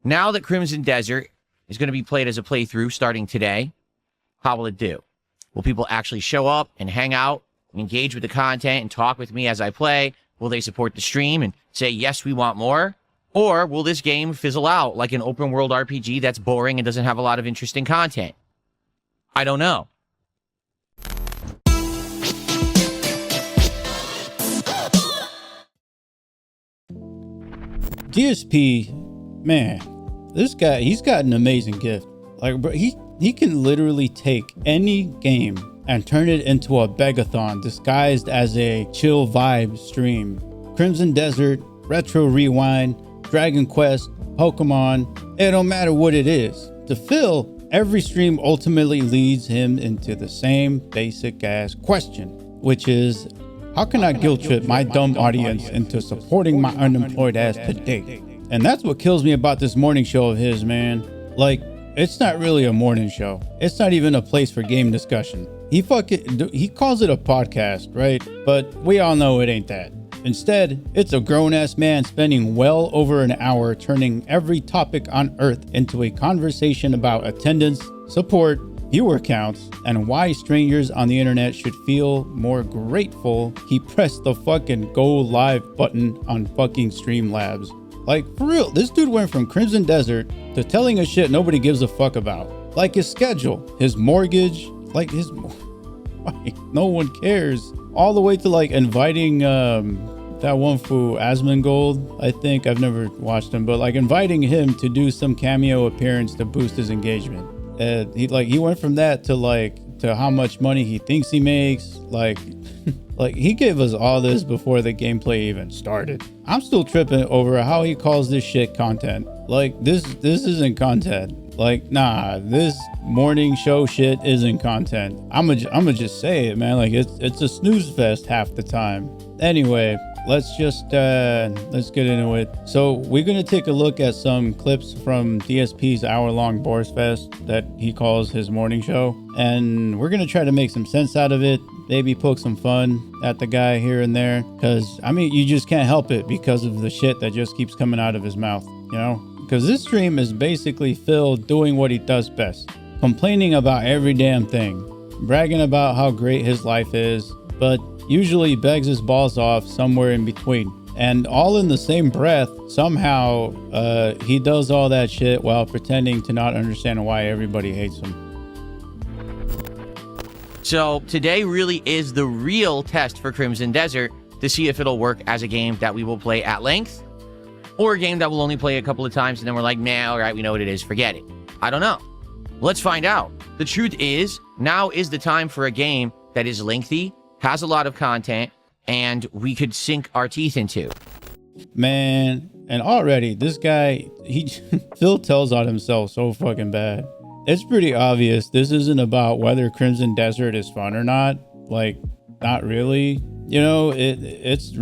Now that Crimson Desert is going to be played as a playthrough starting today, how will it do? Will people actually show up and hang out and engage with the content and talk with me as I play? Will they support the stream and say, yes, we want more? Or will this game fizzle out like an open world RPG that's boring and doesn't have a lot of interesting content? I don't know. DSP, man, this guy, he's got an amazing gift. Like, bro, he can literally take any game and turn it into a begathon disguised as a chill vibe stream. Crimson Desert, Retro Rewind, Dragon Quest, Pokemon, it don't matter what it is. To Phil, every stream ultimately leads him into the same basic ass question, which is, how can I guilt trip my dumb audience into supporting my unemployed ass today? And that's what kills me about this morning show of his, man. Like, it's not really a morning show. It's not even a place for game discussion. He calls it a podcast, right? But we all know it ain't that. Instead, it's a grown-ass man spending well over an hour turning every topic on earth into a conversation about attendance, support, viewer counts, and why strangers on the internet should feel more grateful he pressed the fucking go live button on fucking Streamlabs. Like, for real, this dude went from Crimson Desert to telling us shit nobody gives a fuck about. Like his schedule, his mortgage, like his... Like, no one cares. All the way to like inviting that one fool, ASMONGOLD, I think. I've never watched him, but like inviting him to do some cameo appearance to boost his engagement. He went from that to how much money he thinks he makes. Like he gave us all this before the gameplay even started. I'm still tripping over how he calls this shit content. Like this isn't content. Like, nah, this morning show shit isn't content. I'ma just say it, man. Like it's a snooze fest half the time. Anyway, let's get into it. So we're gonna take a look at some clips from DSP's hour-long Boris Fest that he calls his morning show, and we're gonna try to make some sense out of it. Maybe poke some fun at the guy here and there, because I mean, you just can't help it because of the shit that just keeps coming out of his mouth, you know? Because this stream is basically Phil doing what he does best, complaining about every damn thing, bragging about how great his life is, but usually begs his balls off somewhere in between. And all in the same breath, somehow he does all that shit while pretending to not understand why everybody hates him. So today really is the real test for Crimson Desert to see if it'll work as a game that we will play at length, or a game that we'll only play a couple of times and then we're like, nah, all right, we know what it is, forget it. I don't know. Let's find out. The truth is, now is the time for a game that is lengthy, has a lot of content, and we could sink our teeth into. Man, and already this guy, Phil tells on himself so fucking bad. It's pretty obvious this isn't about whether Crimson Desert is fun or not. Like, not really. You know, it's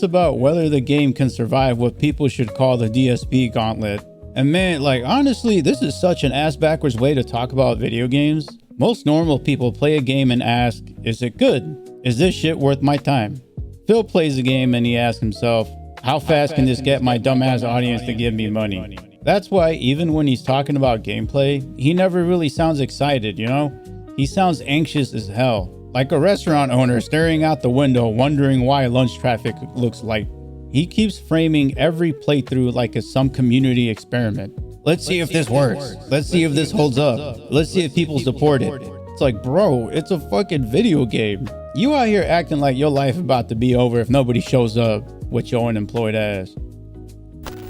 about whether the game can survive what people should call the DSP gauntlet. And man, like, honestly, this is such an ass backwards way to talk about video games. Most normal people play a game and ask, is it good? Is this shit worth my time? Phil plays a game and he asks himself, how fast can this get my dumbass audience to give me money? That's why even when he's talking about gameplay, he never really sounds excited, you know? He sounds anxious as hell. Like a restaurant owner staring out the window wondering why lunch traffic looks light. He keeps framing every playthrough like it's some community experiment. Let's see if this works. Let's see if this holds up. Let's see if people support it. It's like, bro, it's a fucking video game. You out here acting like your life about to be over if nobody shows up with your unemployed ass.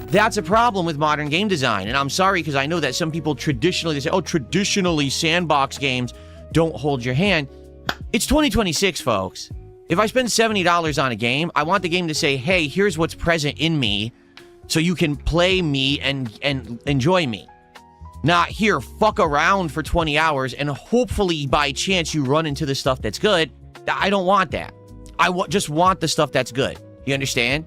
That's a problem with modern game design, and I'm sorry because I know that some people traditionally say, oh, traditionally sandbox games don't hold your hand. It's 2026, folks. If I spend $70 on a game, I want the game to say, hey, here's what's present in me so you can play me and enjoy me. Not here, fuck around for 20 hours and hopefully by chance you run into the stuff that's good. I don't want that. I just want the stuff that's good. You understand?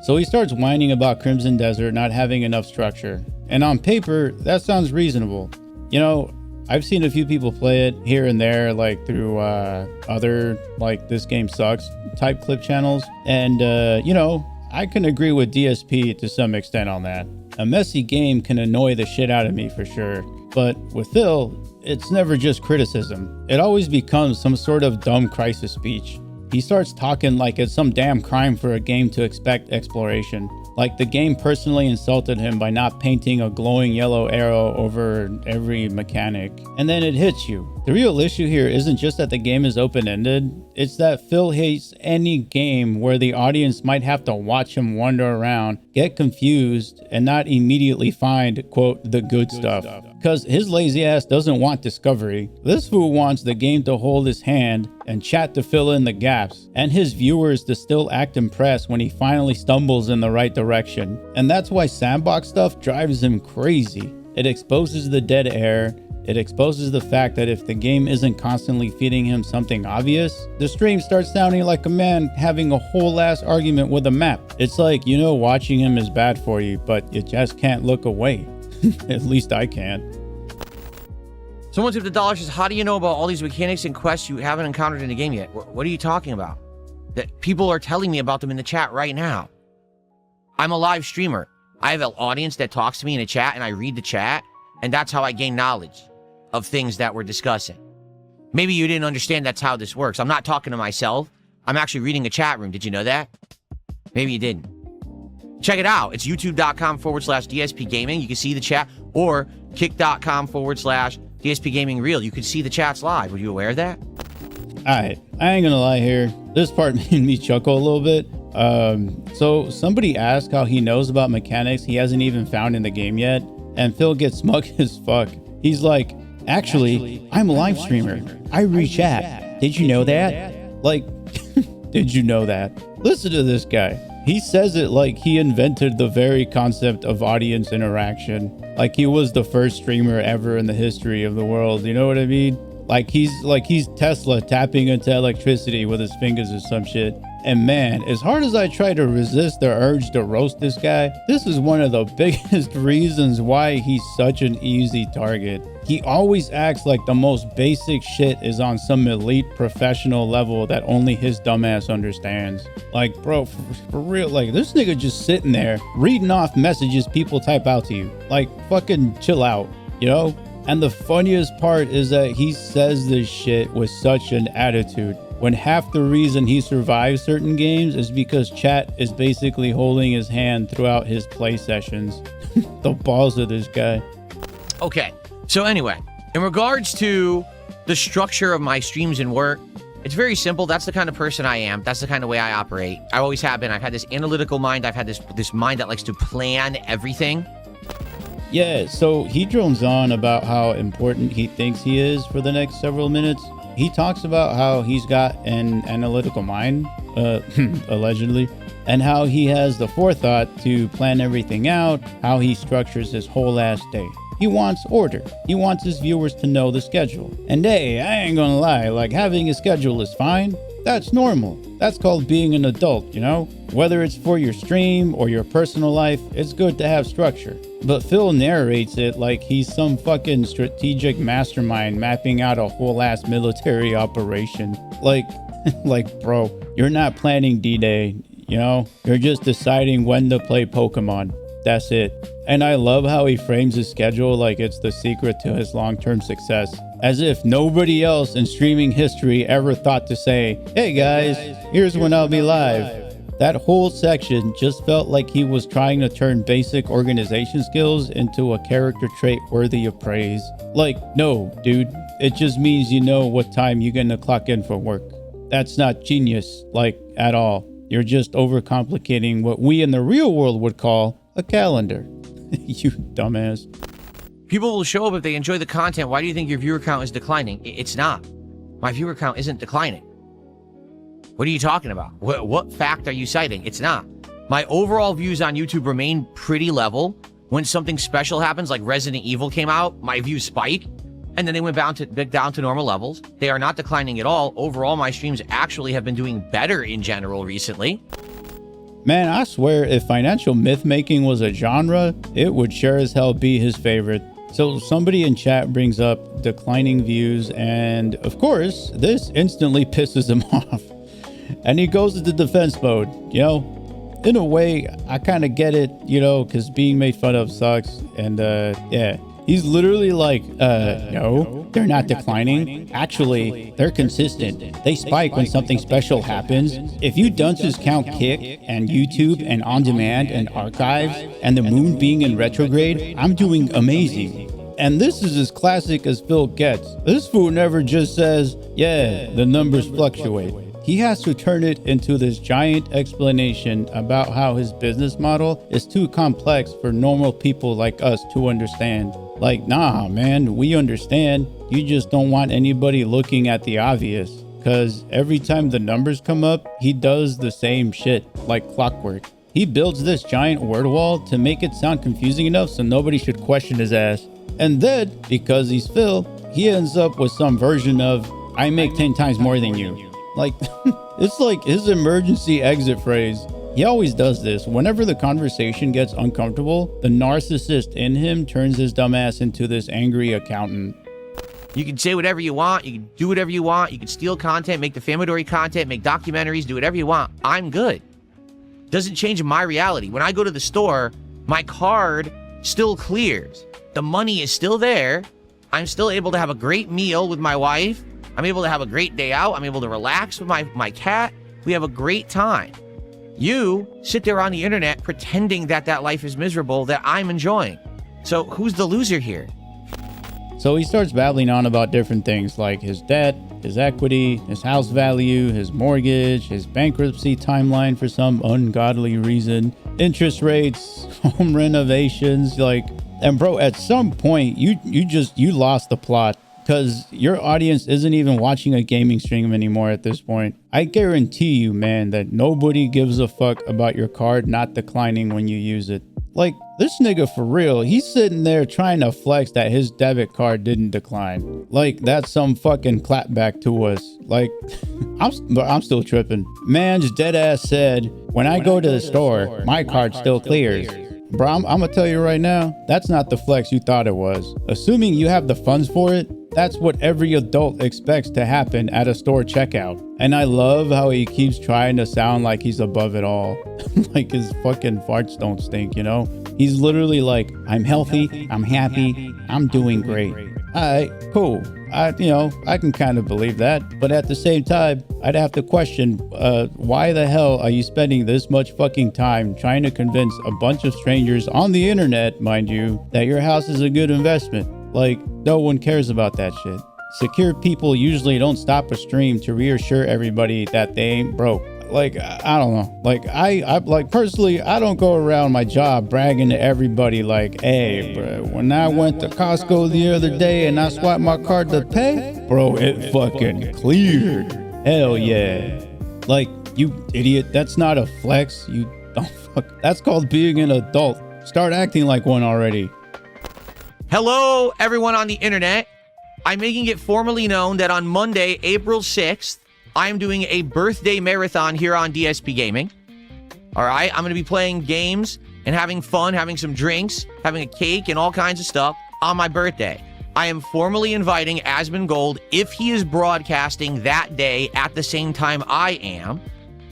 So he starts whining about Crimson Desert not having enough structure. And on paper, that sounds reasonable. You know, I've seen a few people play it here and there, like through other, like, this game sucks type clip channels. And, you know, I can agree with DSP to some extent on that. A messy game can annoy the shit out of me for sure. But with Phil, it's never just criticism. It always becomes some sort of dumb crisis speech. He starts talking like it's some damn crime for a game to expect exploration. Like the game personally insulted him by not painting a glowing yellow arrow over every mechanic. And then it hits you. The real issue here isn't just that the game is open-ended, it's that Phil hates any game where the audience might have to watch him wander around, get confused, and not immediately find, quote, the good stuff. Because his lazy ass doesn't want discovery. This fool wants the game to hold his hand and chat to fill in the gaps, and his viewers to still act impressed when he finally stumbles in the right direction. And that's why sandbox stuff drives him crazy. It exposes the dead air. It exposes the fact that if the game isn't constantly feeding him something obvious, the stream starts sounding like a man having a whole ass argument with a map. It's like, you know, watching him is bad for you, but you just can't look away. At least I can't. Someone tipped $1 says, how do you know about all these mechanics and quests you haven't encountered in the game yet? What are you talking about? That people are telling me about them in the chat right now. I'm a live streamer. I have an audience that talks to me in a chat, and I read the chat, and that's how I gain knowledge of things that we're discussing. Maybe you didn't understand that's how this works. I'm not talking to myself. I'm actually reading a chat room. Did you know that? Maybe you didn't. Check it out. It's youtube.com/DSP Gaming. You can see the chat, or kick.com/DSP Gaming Reel. You can see the chats live. Were you aware of that? Alright, I ain't gonna lie here. This part made me chuckle a little bit. So somebody asked how he knows about mechanics he hasn't even found in the game yet, and Phil gets smug as fuck. He's like, actually, I'm a live streamer. I read chat. Did you know that? Like, did you know that? Listen to this guy. He says it like he invented the very concept of audience interaction. Like he was the first streamer ever in the history of the world. You know what I mean? Like he's Tesla tapping into electricity with his fingers or some shit. And man, as hard as I try to resist the urge to roast this guy, this is one of the biggest reasons why he's such an easy target. He always acts like the most basic shit is on some elite professional level that only his dumbass understands. Like, bro, for real, like this nigga just sitting there reading off messages people type out to you. Like, fucking chill out, you know? And the funniest part is that he says this shit with such an attitude, when half the reason he survives certain games is because chat is basically holding his hand throughout his play sessions. The balls of this guy. Okay, so anyway, in regards to the structure of my streams and work, it's very simple. That's the kind of person I am. That's the kind of way I operate. I always have been. I've had this analytical mind. I've had this mind that likes to plan everything. Yeah, so he drones on about how important he thinks he is for the next several minutes. He talks about how he's got an analytical mind, allegedly, and how he has the forethought to plan everything out, how he structures his whole ass day. He wants order. He wants his viewers to know the schedule. And hey, I ain't gonna lie, like having a schedule is fine. That's normal. That's called being an adult, you know? Whether it's for your stream or your personal life, it's good to have structure. But Phil narrates it like he's some fucking strategic mastermind mapping out a whole ass military operation. Like, bro, you're not planning D-Day, you know? You're just deciding when to play Pokemon. That's it. And I love how he frames his schedule like it's the secret to his long-term success. As if nobody else in streaming history ever thought to say, hey guys, here's when I'll be live. That whole section just felt like he was trying to turn basic organization skills into a character trait worthy of praise. Like, no, dude, it just means you know what time you're gonna clock in for work. That's not genius, like, at all. You're just overcomplicating what we in the real world would call a calendar. You dumbass. People will show up if they enjoy the content. Why do you think your viewer count is declining? It's not. My viewer count isn't declining. What are you talking about? What fact are you citing? It's not. My overall views on YouTube remain pretty level. When something special happens, like Resident Evil came out, my views spike, and then they went down to normal levels. They are not declining at all. Overall, my streams actually have been doing better in general recently. Man, I swear if financial myth-making was a genre, it would sure as hell be his favorite. So somebody in chat brings up declining views, and of course, this instantly pisses him off. And he goes into defense mode, you know? in a way, I kind of get it, you know, because being made fun of sucks. And yeah, he's literally like, no, they're not declining. Actually, they're consistent. They spike when something special happens. If you dunces count Kick and YouTube and On Demand and archives and the moon being in retrograde, I'm doing amazing. And this is as classic as Phil gets. This fool never just says, yeah, the numbers fluctuate. He has to turn it into this giant explanation about how his business model is too complex for normal people like us to understand. Like, nah, man, we understand. You just don't want anybody looking at the obvious. Because every time the numbers come up, he does the same shit, like clockwork. He builds this giant word wall to make it sound confusing enough so nobody should question his ass. And then, because he's Phil, he ends up with some version of, I make 10 times more than you. Like, it's like his emergency exit phrase. He always does this. Whenever the conversation gets uncomfortable, the narcissist in him turns his dumbass into this angry accountant. You can say whatever you want. You can do whatever you want. You can steal content, make defamatory content, make documentaries, do whatever you want. I'm good. Doesn't change my reality. When I go to the store, my card still clears. The money is still there. I'm still able to have a great meal with my wife. I'm able to have a great day out. I'm able to relax with my cat. We have a great time. You sit there on the internet pretending that that life is miserable that I'm enjoying. So who's the loser here? So he starts babbling on about different things like his debt, his equity, his house value, his mortgage, his bankruptcy timeline for some ungodly reason, interest rates, home renovations, like, and bro, at some point you lost the plot. Because your audience isn't even watching a gaming stream anymore at this point. I guarantee you, man, that nobody gives a fuck about your card not declining when you use it. Like, this nigga for real, he's sitting there trying to flex that his debit card didn't decline. Like, that's some fucking clapback to us. Like, I'm still tripping. Man's dead ass said, when I go to the store, my card still clears. Bro, I'm gonna tell you right now, that's not the flex you thought it was. Assuming you have the funds for it, that's what every adult expects to happen at a store checkout. And I love how he keeps trying to sound like he's above it all. Like his fucking farts don't stink, you know? He's literally like, I'm healthy, I'm happy, I'm doing great. Alright, cool. I can kind of believe that. But at the same time, I'd have to question, why the hell are you spending this much fucking time trying to convince a bunch of strangers on the internet, mind you, that your house is a good investment? Like, no one cares about that shit. Secure people usually don't stop a stream to reassure everybody that they ain't broke. Like, I don't know. Like, I like personally, I don't go around my job bragging to everybody like, hey, bro, when I went to Costco the other day and I swiped my card to pay, bro, it fucking cleared. Hell yeah. Like, you idiot, that's not a flex. You don't fuck. That's called being an adult. Start acting like one already. Hello, everyone on the internet. I'm making it formally known that on Monday, April 6th, I'm doing a birthday marathon here on DSP Gaming. All right, I'm going to be playing games and having fun, having some drinks, having a cake and all kinds of stuff on my birthday. I am formally inviting ASMONGOLD, if he is broadcasting that day at the same time I am,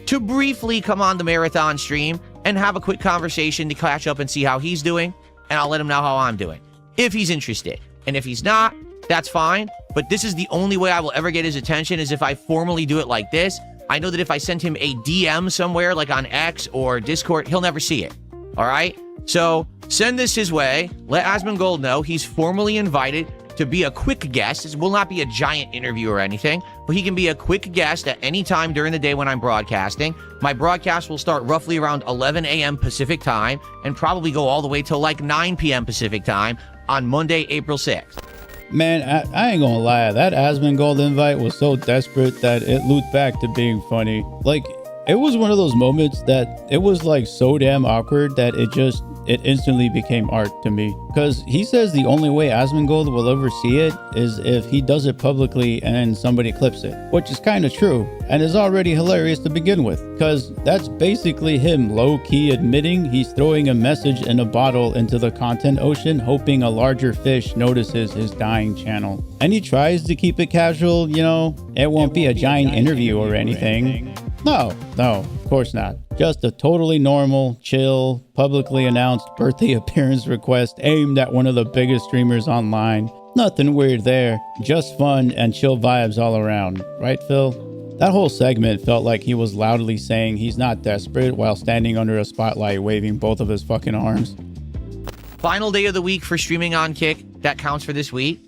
to briefly come on the marathon stream and have a quick conversation to catch up and see how he's doing, and I'll let him know how I'm doing, if he's interested. And if he's not, that's fine. But this is the only way I will ever get his attention, is if I formally do it like this. I know that if I send him a DM somewhere, like on X or Discord, he'll never see it. All right? So send this his way. Let ASMONGOLD know he's formally invited to be a quick guest. This will not be a giant interview or anything, but he can be a quick guest at any time during the day when I'm broadcasting. My broadcast will start roughly around 11 a.m. Pacific time and probably go all the way till like 9 p.m. Pacific time on Monday, April 6th. Man, I ain't gonna lie, that ASMONGOLD invite was so desperate that it looped back to being funny. Like, it was one of those moments that it was like so damn awkward that it instantly became art to me. Because he says the only way ASMONGOLD will ever see it is if he does it publicly and somebody clips it. Which is kind of true, and is already hilarious to begin with. Because that's basically him low-key admitting he's throwing a message in a bottle into the content ocean, hoping a larger fish notices his dying channel. And he tries to keep it casual, you know, it won't be a giant interview or anything. No, of course not. Just a totally normal, chill, publicly announced birthday appearance request aimed at one of the biggest streamers online. Nothing weird there, just fun and chill vibes all around. Right, Phil? That whole segment felt like he was loudly saying he's not desperate while standing under a spotlight waving both of his fucking arms. Final day of the week for streaming on Kick. That counts for this week.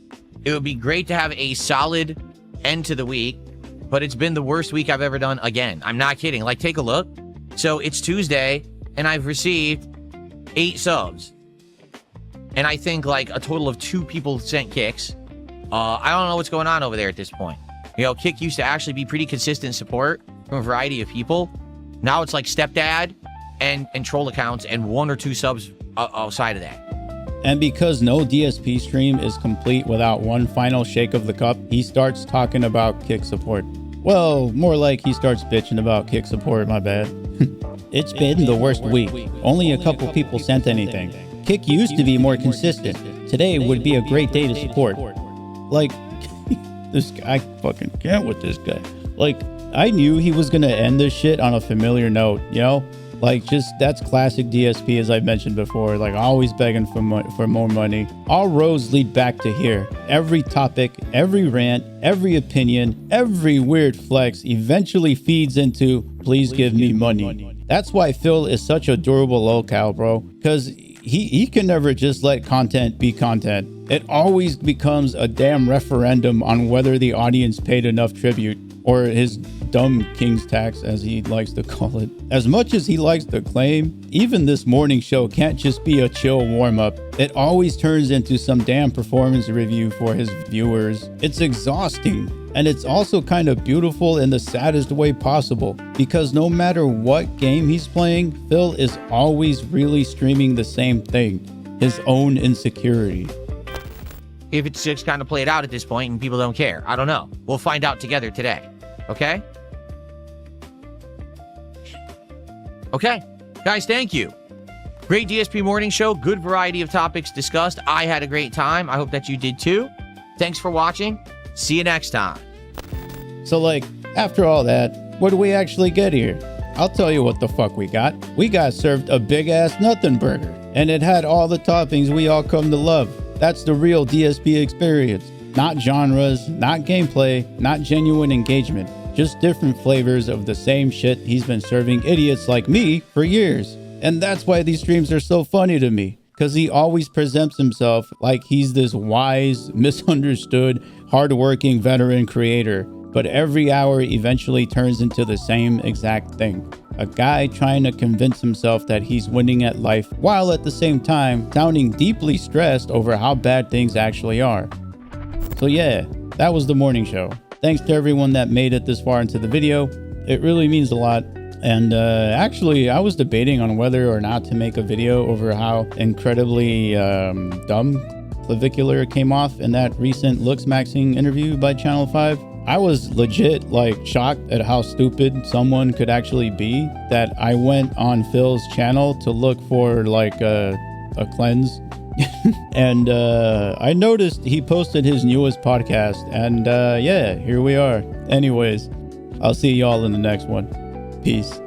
It would be great to have a solid end to the week, but it's been the worst week I've ever done again. I'm not kidding. Like, take a look. So it's Tuesday, and I've received 8 subs. And I think like a total of 2 people sent kicks. I don't know what's going on over there at this point. You know, Kick used to actually be pretty consistent support from a variety of people. Now it's like stepdad and troll accounts and 1 or 2 subs outside of that. And because no DSP stream is complete without one final shake of the cup, he starts talking about Kick support. Well, more like he starts bitching about Kick support, my bad. It's been the worst week. Only a couple people sent anything. Kick used to be more consistent. Today would be a great day to support. Like, this guy, I fucking can't with this guy. Like, I knew he was gonna end this shit on a familiar note, you know? Like, just, that's classic DSP, as I've mentioned before. Like, always begging for more money. All roads lead back to here. Every topic, every rant, every opinion, every weird flex eventually feeds into, please give me money. That's why Phil is such a durable locale, bro. Because he can never just let content be content. It always becomes a damn referendum on whether the audience paid enough tribute, or his dumb king's tax, as he likes to call it. As much as he likes to claim, even this morning show can't just be a chill warm-up. It always turns into some damn performance review for his viewers. It's exhausting. And it's also kind of beautiful in the saddest way possible, because no matter what game he's playing, Phil is always really streaming the same thing, his own insecurity. If it's just kind of played out at this point and people don't care, I don't know. We'll find out together today. Okay? Okay. Guys, thank you. Great DSP morning show. Good variety of topics discussed. I had a great time. I hope that you did too. Thanks for watching. See you next time. So, like, after all that, what do we actually get here? I'll tell you what the fuck we got. We got served a big-ass nothing burger, and it had all the toppings we all come to love. That's the real DSP experience. Not genres, not gameplay, not genuine engagement. Just different flavors of the same shit he's been serving idiots like me for years. And that's why these streams are so funny to me. Because he always presents himself like he's this wise, misunderstood, hardworking veteran creator. But every hour eventually turns into the same exact thing. A guy trying to convince himself that he's winning at life, while at the same time sounding deeply stressed over how bad things actually are. So yeah, that was the morning show. Thanks to everyone that made it this far into the video. It really means a lot. And actually, I was debating on whether or not to make a video over how incredibly dumb Clavicular came off in that recent Looks Maxing interview by Channel 5. I was legit like shocked at how stupid someone could actually be, that I went on Phil's channel to look for like a cleanse. And I noticed he posted his newest podcast, and yeah, here we are. Anyways, I'll see y'all in the next one. Peace.